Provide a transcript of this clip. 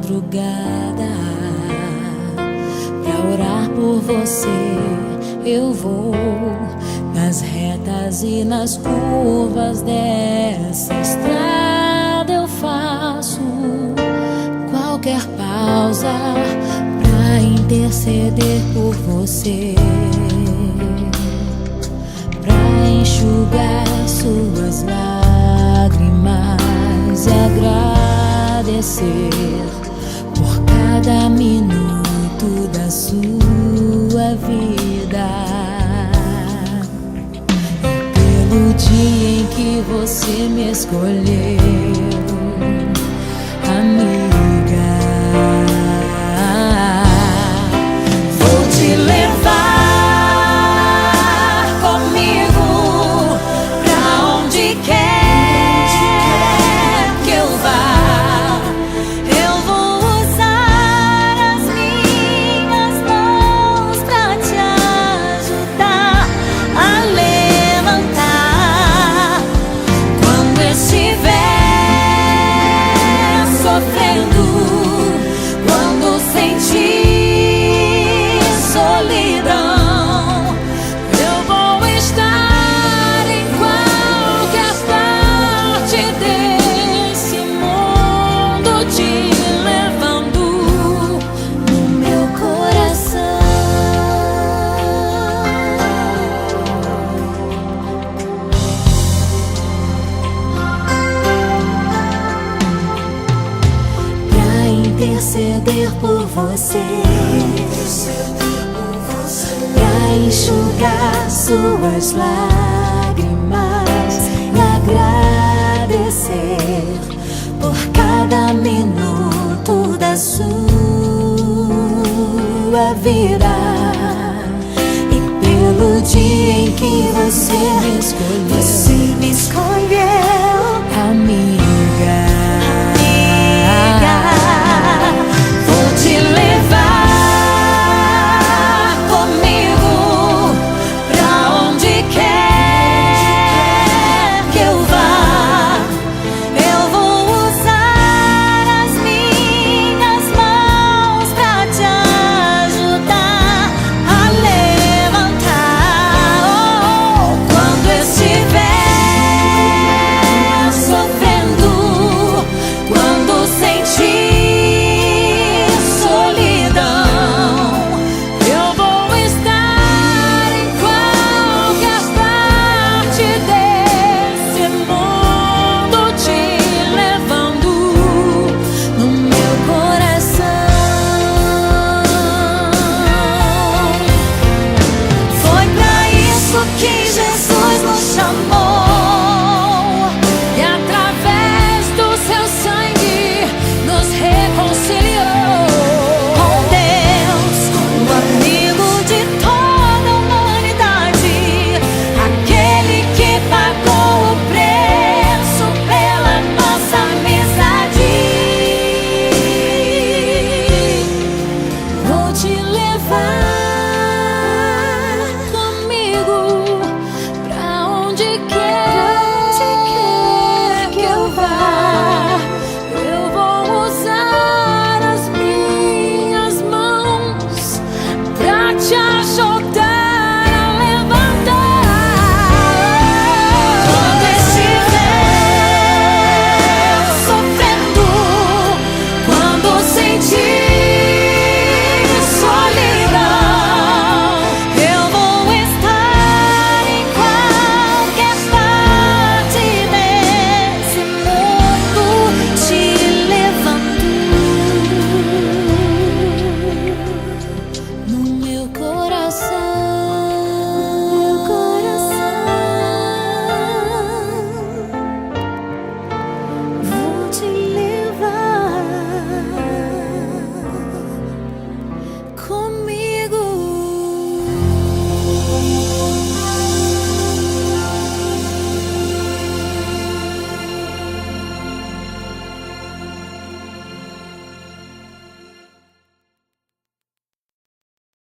madrugada pra orar por você. Eu vou nas retas e nas curvas dessa estrada. Eu faço qualquer pausa pra interceder por você, pra enxugar suas lágrimas e agradecer por cada minuto da sua vida e pelo dia em que você me escolheu, amiga. Vou te levar comigo pra onde quer que eu vá. Eu vou usar as minhas mãos pra te ajudar a levantar quando estiver sofrendo, quando sentir solidão. Eu vou estar em qualquer parte desse mundo, te levando no meu coração. Pra interceder por você, pra enxugar suas lágrimas e agradecer por cada minuto da sua vida e pelo dia em que você me escolheu, amiga.